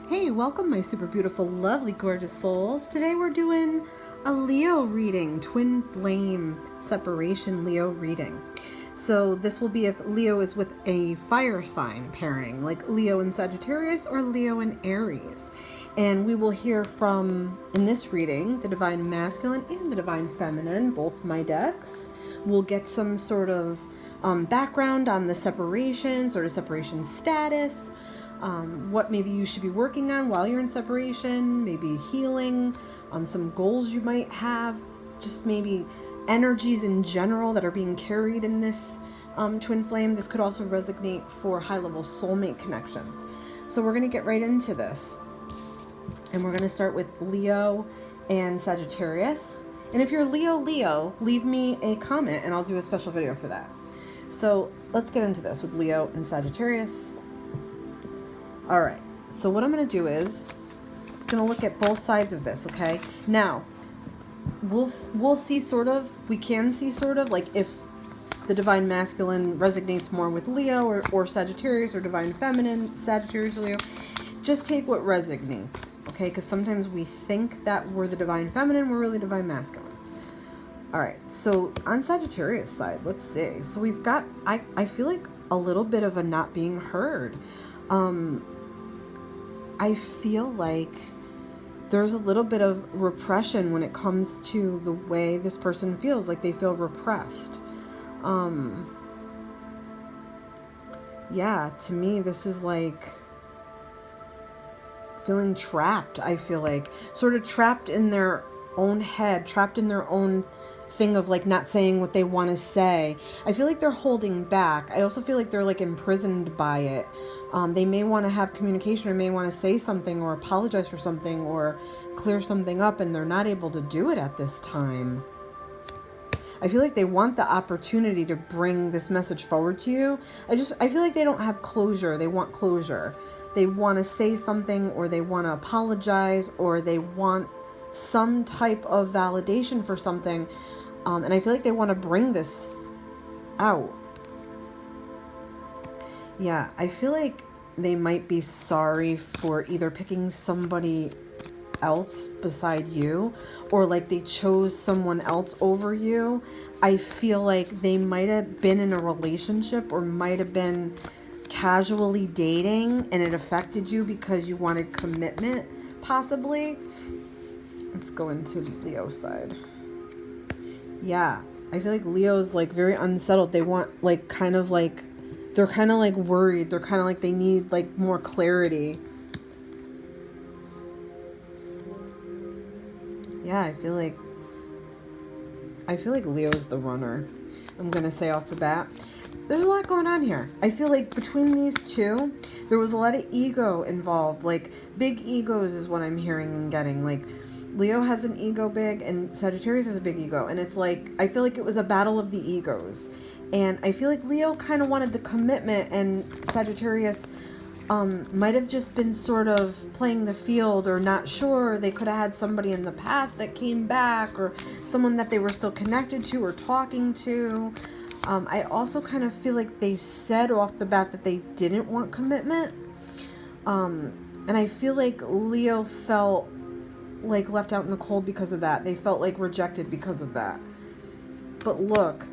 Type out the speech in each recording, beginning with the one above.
Hey, welcome my super beautiful, lovely, gorgeous souls. Today we're doing a Leo reading, twin flame separation Leo reading. So this will be if Leo is with a fire sign pairing, like Leo and Sagittarius or Leo and Aries. And we will hear from, in this reading, the Divine Masculine and the Divine Feminine, both my decks. We'll get some sort of background on the separation, sort of separation status, what maybe you should be working on while you're in separation, maybe healing, some goals you might have, just maybe energies in general that are being carried in this twin flame. This could also resonate for high-level soulmate connections. So we're going to get right into this. And we're going to start with Leo and Sagittarius. And if you're Leo, leave me a comment and I'll do a special video for that. So let's get into this with Leo and Sagittarius. All right, so what I'm going to do is I'm going to look at both sides of this, okay? Now, we'll see sort of, we can see sort of, like if the Divine Masculine resonates more with Leo or Sagittarius, or Divine Feminine, Sagittarius or Leo. Just take what resonates, okay? Because sometimes we think that we're the Divine Feminine, we're really Divine Masculine. All right, so on Sagittarius side, let's see. So we've got, I feel like a little bit of a not being heard. I feel like there's a little bit of repression when it comes to the way this person feels, like they feel repressed. Yeah, to me, this is like feeling trapped. I feel like sort of trapped in their own head, trapped in their own thing of like not saying what they want to say. I feel like they're holding back. I also feel like they're like imprisoned by it. They may want to have communication or may want to say something or apologize for something or clear something up, and they're not able to do it at this time. I feel like they want the opportunity to bring this message forward to you. I feel like they don't have closure. They want closure. They want to say something, or they want to apologize, or they want some type of validation for something. And I feel like they want to bring this out. Yeah, I feel like they might be sorry for either picking somebody else beside you, or like they chose someone else over you. I feel like they might have been in a relationship or might have been casually dating and it affected you because you wanted commitment, possibly. Let's go into Leo's side. Yeah, I feel like Leo's like very unsettled. They want like kind of like, they're kind of like worried. They're kind of like they need like more clarity. Yeah, I feel like Leo's the runner. I'm going to say off the bat. There's a lot going on here. I feel like between these two, there was a lot of ego involved. Like big egos is what I'm hearing and getting. Like Leo has an ego big and Sagittarius has a big ego. And it's like, I feel like it was a battle of the egos. And I feel like Leo kind of wanted the commitment, and Sagittarius might have just been sort of playing the field or not sure. They could have had somebody in the past that came back, or someone that they were still connected to or talking to. I also kind of feel like they said off the bat that they didn't want commitment. And I feel like Leo felt like left out in the cold because of that. They felt like rejected because of that. But look,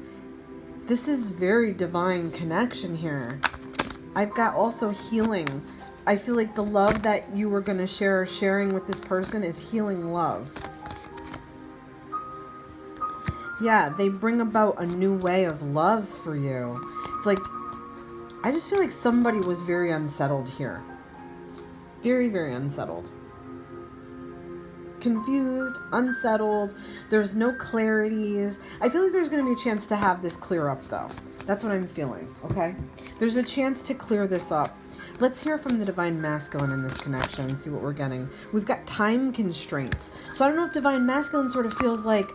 this is very divine connection here. I've got also healing. I feel like the love that you were going to sharing with this person is healing love. Yeah, they bring about a new way of love for you. It's like, I just feel like somebody was very unsettled here. Very, very unsettled. Confused, unsettled. There's no clarities. I feel like there's going to be a chance to have this clear up, though. That's what I'm feeling, okay? There's a chance to clear this up. Let's hear from the Divine Masculine in this connection and see what we're getting. We've got time constraints. So I don't know if Divine Masculine sort of feels like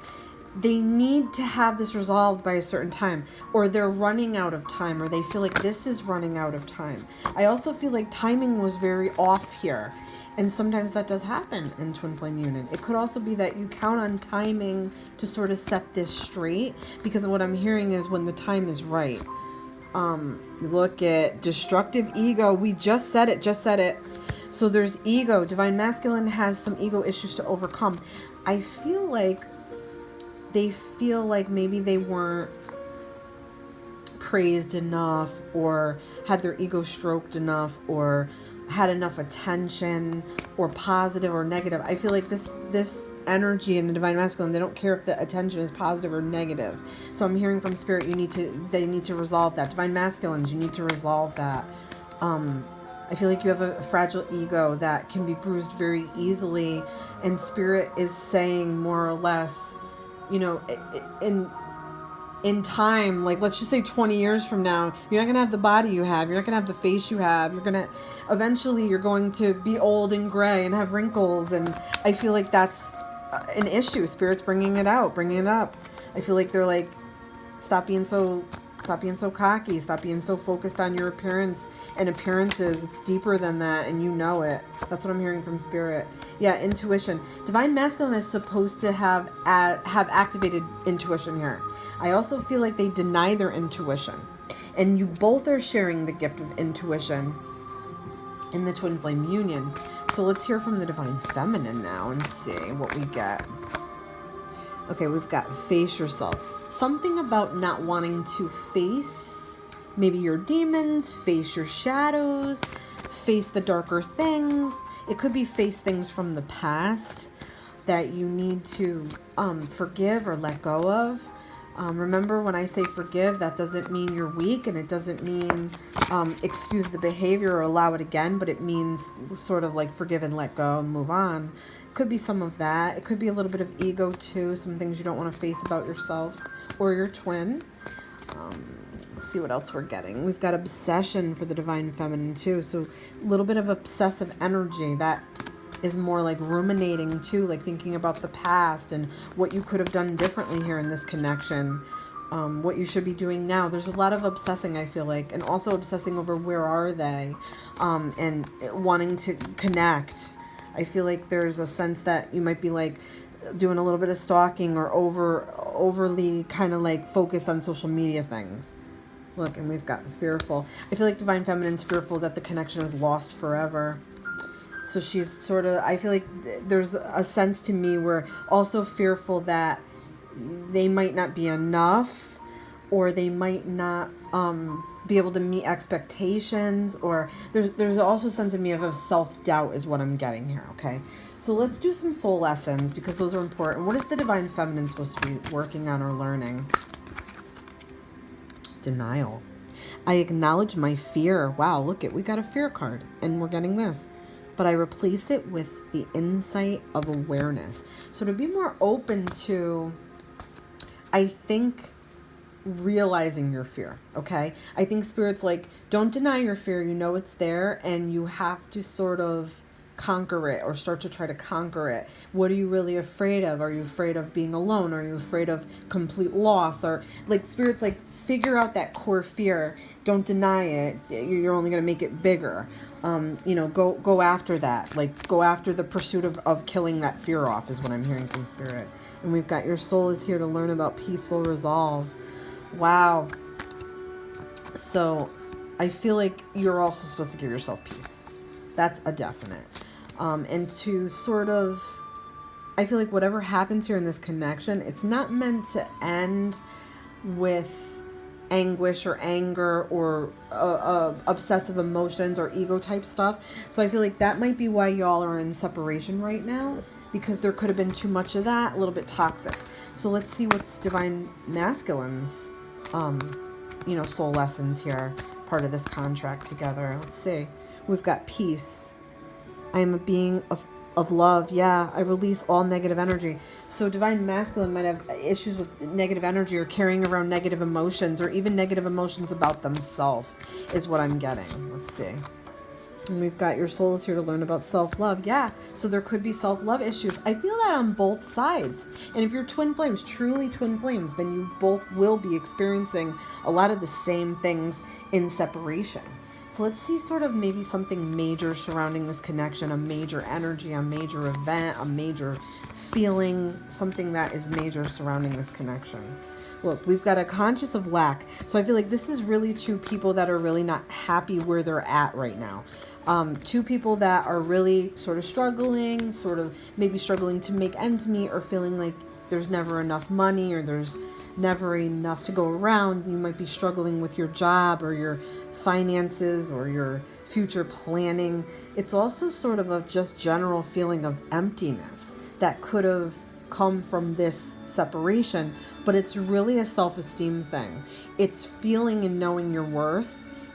they need to have this resolved by a certain time, or they're running out of time, or they feel like this is running out of time. I also feel like timing was very off here. And sometimes that does happen in twin flame union. It could also be that you count on timing to sort of set this straight, because what I'm hearing is when the time is right. Look at destructive ego. We just said it. So there's ego. Divine Masculine has some ego issues to overcome. I feel like they feel like maybe they weren't praised enough, or had their ego stroked enough, or had enough attention, or positive or negative. I feel like this energy in the Divine Masculine, they don't care if the attention is positive or negative. So I'm hearing from Spirit, they need to resolve that. Divine Masculines, you need to resolve that. I feel like you have a fragile ego that can be bruised very easily, and Spirit is saying more or less, you know, in time, like let's just say 20 years from now, you're not going to have the body you have. You're not going to have the face you have. Eventually you're going to be old and gray and have wrinkles. And I feel like that's an issue. Spirit's bringing it up. I feel like they're like, stop being so cocky. Stop being so focused on your appearance and appearances. It's deeper than that, and you know it. That's what I'm hearing from Spirit. Yeah, intuition. Divine Masculine is supposed to have activated intuition here. I also feel like they deny their intuition, and you both are sharing the gift of intuition in the Twin Flame Union. So let's hear from the Divine Feminine now and see what we get. Okay, we've got face yourself. Something about not wanting to face maybe your demons, face your shadows, face the darker things. It could be face things from the past that you need to forgive or let go of. Remember, when I say forgive, that doesn't mean you're weak, and it doesn't mean excuse the behavior or allow it again, but it means sort of like forgive and let go and move on. Could be some of that. It could be a little bit of ego too, some things you don't want to face about yourself or your twin. Let's see what else we're getting. We've got obsession for the Divine Feminine too, so a little bit of obsessive energy that is more like ruminating too, like thinking about the past and what you could have done differently here in this connection, what you should be doing now. There's a lot of obsessing, I feel like, and also obsessing over where are they, and wanting to connect. I feel like there's a sense that you might be like doing a little bit of stalking or overly kind of like focused on social media things. Look, and we've got fearful. I feel like Divine Feminine's fearful that the connection is lost forever. So she's sort of, I feel like there's a sense to me where also fearful that they might not be enough, or they might not be able to meet expectations, or there's also a sense of me of self-doubt is what I'm getting here, okay? So let's do some soul lessons, because those are important. What is the Divine Feminine supposed to be working on or learning? Denial. I acknowledge my fear. Wow, look it, we got a fear card, and we're getting this. But I replace it with the insight of awareness. So to be more open to, I think, realizing your fear, okay? I think Spirit's like, don't deny your fear. You know it's there, and you have to sort of conquer it, or start to try to conquer it. What are you really afraid of? Are you afraid of being alone? Are you afraid of complete loss? Or like Spirit's like, figure out that core fear. Don't deny it. You're only going to make it bigger. Go after that. Like, go after the pursuit of killing that fear off is what I'm hearing from Spirit. And we've got your soul is here to learn about peaceful resolve. Wow. So I feel like you're also supposed to give yourself peace. That's a definite. And to sort of, I feel like whatever happens here in this connection, it's not meant to end with anguish or anger or obsessive emotions or ego type stuff. So I feel like that might be why y'all are in separation right now, because there could have been too much of that, a little bit toxic. So let's see what's Divine Masculine's soul lessons here, part of this contract together. Let's see. We've got peace. I am a being of love. Yeah, I release all negative energy. So Divine Masculine might have issues with negative energy, or carrying around negative emotions, or even negative emotions about themselves is what I'm getting. Let's see. And we've got your soul is here to learn about self-love. Yeah, so there could be self-love issues. I feel that on both sides. And if you're twin flames, truly twin flames, then you both will be experiencing a lot of the same things in separation. So let's see sort of maybe something major surrounding this connection, a major energy, a major event, a major feeling, something that is major surrounding this connection. Look, we've got a conscious of lack. So I feel like this is really two people that are really not happy where they're at right now. Two people that are really sort of struggling, sort of maybe struggling to make ends meet, or feeling like there's never enough money, or there's never enough to go around. You might be struggling with your job or your finances or your future planning. It's also sort of a just general feeling of emptiness that could have come from this separation, but it's really a self-esteem thing. It's feeling and knowing your worth.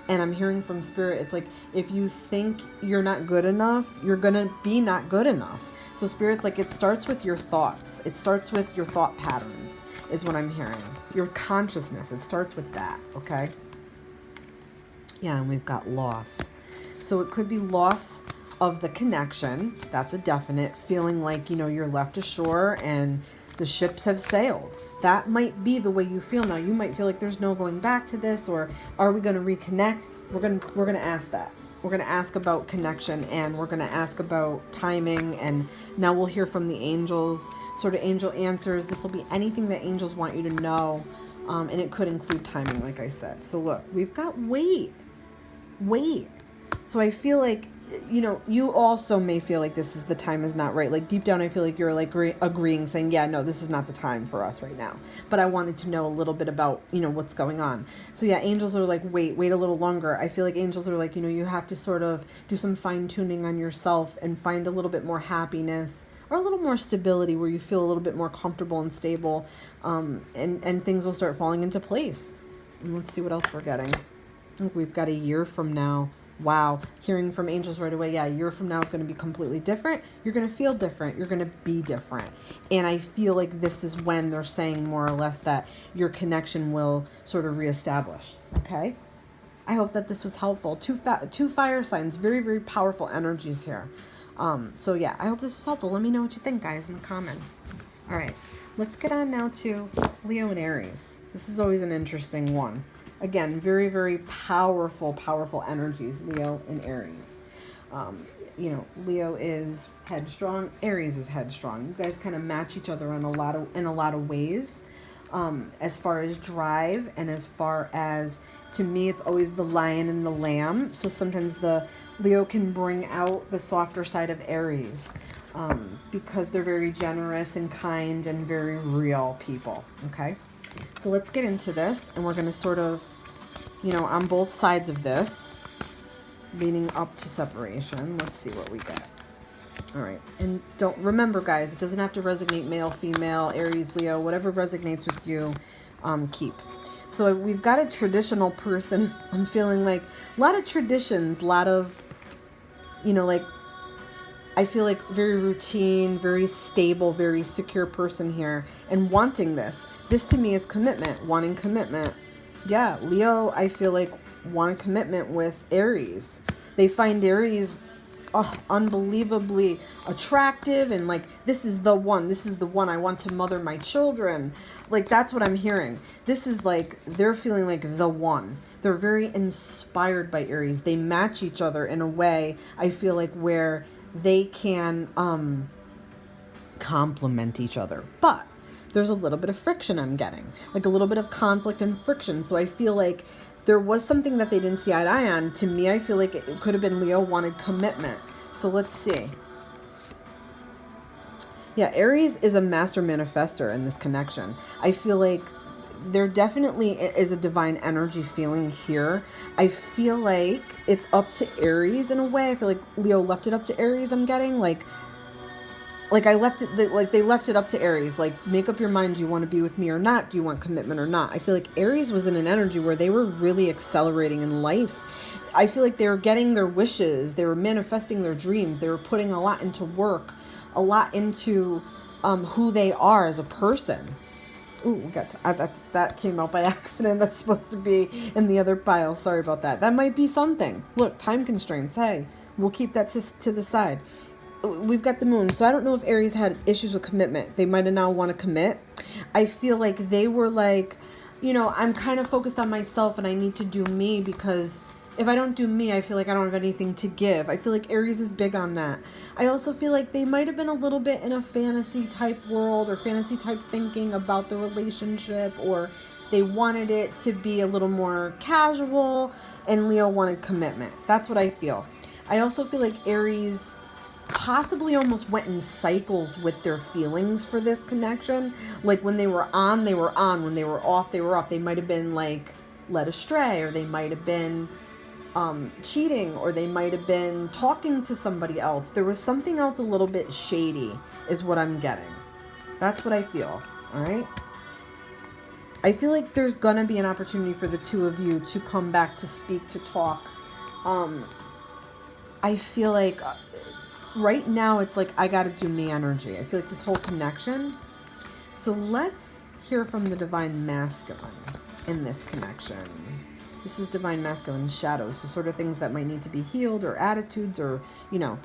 And I'm hearing from Spirit, it's like, if you think you're not good enough, you're gonna be not good enough. So Spirit's like, it starts with your thoughts. It starts with your thought patterns, is what I'm hearing. Your consciousness, it starts with that, okay? Yeah, and we've got loss. So it could be loss of the connection. That's a definite. Feeling like, you're left ashore and the ships have sailed. That might be the way you feel now. You might feel like there's no going back to this, or are we going to reconnect? We're going to ask that. We're going to ask about connection, and we're going to ask about timing, and now we'll hear from the angels, sort of angel answers. This will be anything that angels want you to know, and it could include timing, like I said. So look, we've got wait. So I feel like, you also may feel like the time is not right. Like deep down, I feel like you're like agreeing, saying, yeah, no, this is not the time for us right now. But I wanted to know a little bit about, what's going on. So yeah, angels are like, wait a little longer. I feel like angels are like, you have to sort of do some fine tuning on yourself and find a little bit more happiness or a little more stability where you feel a little bit more comfortable and stable. And things will start falling into place. And let's see what else we're getting. I think we've got a year from now. Wow. Hearing from angels right away. Yeah, a year from now is going to be completely different. You're going to feel different. You're going to be different. And I feel like this is when they're saying more or less that your connection will sort of reestablish. Okay. I hope that this was helpful. Two fire signs, very, very powerful energies here. So yeah, I hope this was helpful. Let me know what you think, guys, in the comments. All right, let's get on now to Leo and Aries. This is always an interesting one. Again, very, very powerful energies, Leo and Aries. Leo is headstrong, Aries is headstrong. You guys kind of match each other in a lot of ways, as far as drive, and as far as, to me, it's always the lion and the lamb. So sometimes the Leo can bring out the softer side of Aries, because they're very generous and kind and very real people. Okay. So let's get into this, and we're going to sort of, on both sides of this, leading up to separation. Let's see what we get. All right. And don't remember, guys, it doesn't have to resonate male, female, Aries, Leo, whatever resonates with you, keep. So we've got a traditional person. I'm feeling like a lot of traditions, a lot of, I feel like very routine, very stable, very secure person here, and wanting this. This to me is commitment, wanting commitment. Yeah, Leo, I feel like, want commitment with Aries. They find Aries unbelievably attractive, and like, this is the one I want to mother my children. Like, that's what I'm hearing. This is like, they're feeling like the one. They're very inspired by Aries. They match each other in a way, I feel like, where they can complement each other. But there's a little bit of friction I'm getting, like a little bit of conflict and friction. So I feel like there was something that they didn't see eye to eye on. To me, I feel like it could have been Leo wanted commitment. So let's see. Yeah, Aries is a master manifester in this connection. I feel like there definitely is a divine energy feeling here. I feel like it's up to Aries in a way. I feel like Leo left it up to Aries. I'm getting like I left it, like they left it up to Aries. Like, make up your mind. Do you want to be with me or not? Do you want commitment or not? I feel like Aries was in an energy where they were really accelerating in life. I feel like they were getting their wishes. They were manifesting their dreams. They were putting a lot into work, a lot into who they are as a person. Ooh, we got that came out by accident. That's supposed to be in the other pile. Sorry about that. That might be something. Look, time constraints. Hey, we'll keep that to the side. We've got the moon. So I don't know if Aries had issues with commitment. They might have now want to commit. I feel like they were like, I'm kind of focused on myself and I need to do me because, if I don't do me, I feel like I don't have anything to give. I feel like Aries is big on that. I also feel like they might have been a little bit in a fantasy type world or fantasy type thinking about the relationship, or they wanted it to be a little more casual, and Leo wanted commitment. That's what I feel. I also feel like Aries possibly almost went in cycles with their feelings for this connection. Like when they were on, they were on. When they were off, they were off. They might have been like led astray, or they might have been cheating, or they might have been talking to somebody else. There was something else a little bit shady is what I'm getting. That's what I feel. All right. I feel like there's going to be an opportunity for the two of you to come back, to speak, to talk. I feel like right now it's like I got to do me energy. I feel like this whole connection. So let's hear from the divine masculine in this connection. This is divine masculine shadows, so sort of things that might need to be healed, or attitudes, or, you know,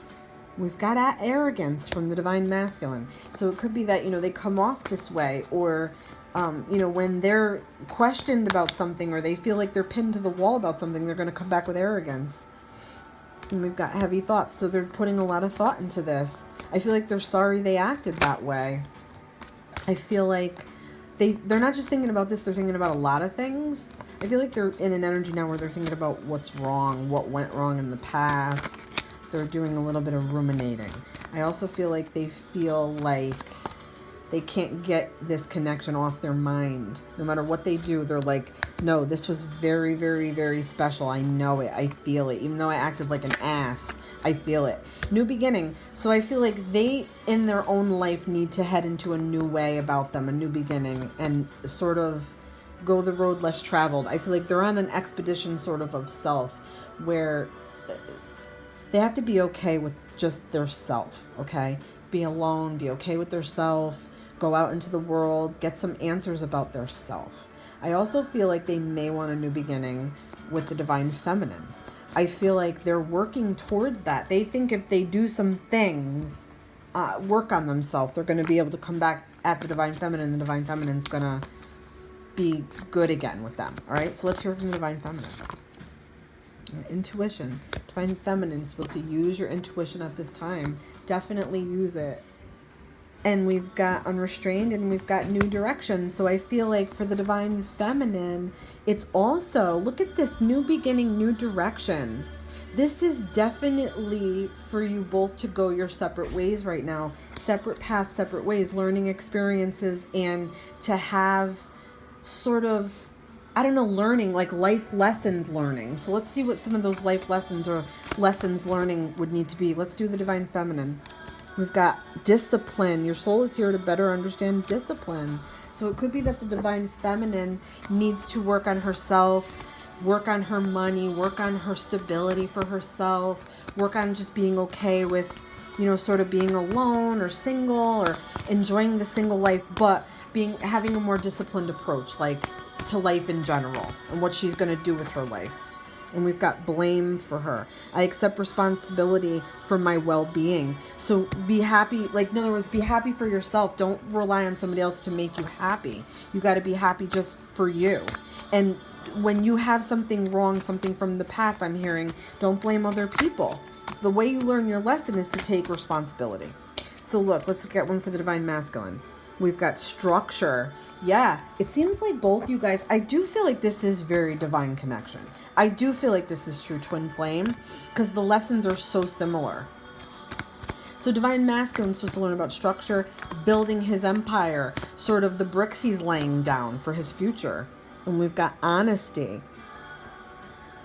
we've got arrogance from the divine masculine. So it could be that, you know, they come off this way, or, you know, when they're questioned about something, or they feel like they're pinned to the wall about something, they're going to come back with arrogance. And we've got heavy thoughts, so they're putting a lot of thought into this. I feel like they're sorry they acted that way. I feel like they're not just thinking about this, they're thinking about a lot of things. I feel like they're in an energy now where they're thinking about what's wrong, what went wrong in the past. They're doing a little bit of ruminating. I also feel like they feel like they can't get this connection off their mind. No matter what they do, they're like, no, this was very, very, very special. I know it. I feel it. Even though I acted like an ass, I feel it. New beginning. So I feel like they, in their own life, need to head into a new way about them, a new beginning, and sort of go the road less traveled. I feel like they're on an expedition sort of self, where they have to be okay with just their self, okay? Be alone, be okay with their self, go out into the world, get some answers about their self. I also feel like they may want a new beginning with the divine feminine. I feel like they're working towards that. They think if they do some things, work on themselves, they're going to be able to come back at the divine feminine. The divine feminine's going to be good again with them. All right, so let's hear from the divine feminine. Intuition. Divine feminine is supposed to use your intuition at this time. Definitely use it. And we've got unrestrained, and we've got new direction. So I feel like for the divine feminine, it's also, look at this, new beginning, new direction. This is definitely for you both to go your separate ways right now. Separate paths, separate ways, learning experiences, and to have sort of, I don't know, learning, like life lessons learning. So let's see what some of those life lessons or lessons learning would need to be. Let's do the divine feminine. We've got discipline. Your soul is here to better understand discipline. So it could be that the divine feminine needs to work on herself, work on her money, work on her stability for herself, work on just being okay with, you know, sort of being alone or single, or enjoying the single life, but having a more disciplined approach, like to life in general, and what she's going to do with her life. And we've got blame for her. I accept responsibility for my well-being. So be happy, like in other words, be happy for yourself. Don't rely on somebody else to make you happy. You got to be happy just for you. And when you have something wrong, something from the past, I'm hearing, don't blame other people. The way you learn your lesson is to take responsibility. So look, let's get one for the divine masculine. We've got structure. Yeah, it seems like both you guys, I do feel like this is very divine connection. I do feel like this is true twin flame, because the lessons are so similar. So divine masculine is supposed to learn about structure, building his empire, sort of the bricks he's laying down for his future. And we've got honesty.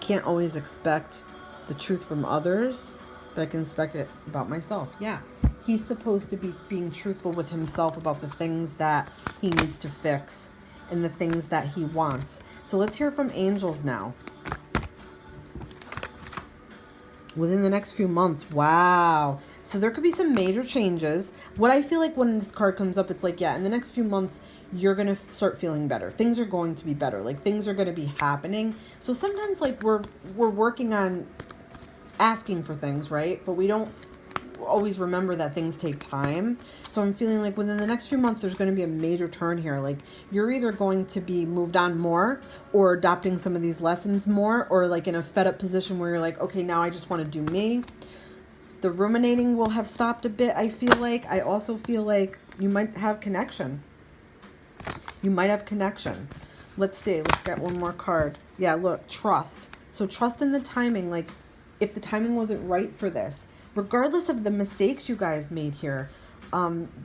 Can't always expect the truth from others, but I can expect it about myself. Yeah. He's supposed to be being truthful with himself about the things that he needs to fix and the things that he wants. So let's hear from angels now. Within the next few months. Wow. So there could be some major changes. What I feel like when this card comes up, it's like, yeah, in the next few months, you're going to start feeling better. Things are going to be better. Like things are going to be happening. So sometimes like we're working on asking for things, right? But we don't always remember that things take time. So I'm feeling like within the next few months, there's going to be a major turn here. Like you're either going to be moved on more or adopting some of these lessons more, or like in a fed up position where you're like, okay, now I just want to do me. The ruminating will have stopped a bit, I feel like. I also feel like you might have connection. You might have connection. Let's see. Let's get one more card. Yeah, look, trust. So trust in the timing. Like if the timing wasn't right for this, regardless of the mistakes you guys made here,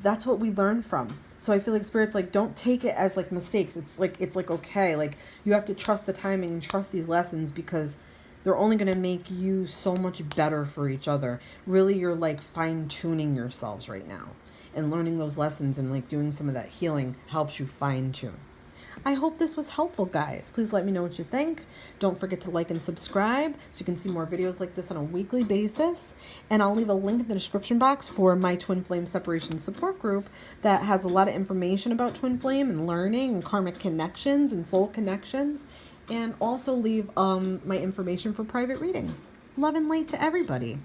that's what we learn from. So I feel like Spirit's like, don't take it as like mistakes. It's like okay. Like you have to trust the timing and trust these lessons, because they're only going to make you so much better for each other. Really, you're like fine-tuning yourselves right now. And learning those lessons and like doing some of that healing helps you fine-tune. I hope this was helpful, guys. Please let me know what you think. Don't forget to like and subscribe so you can see more videos like this on a weekly basis. And I'll leave a link in the description box for my Twin Flame Separation Support Group that has a lot of information about Twin Flame and learning and karmic connections and soul connections. And also leave my information for private readings. Love and light to everybody.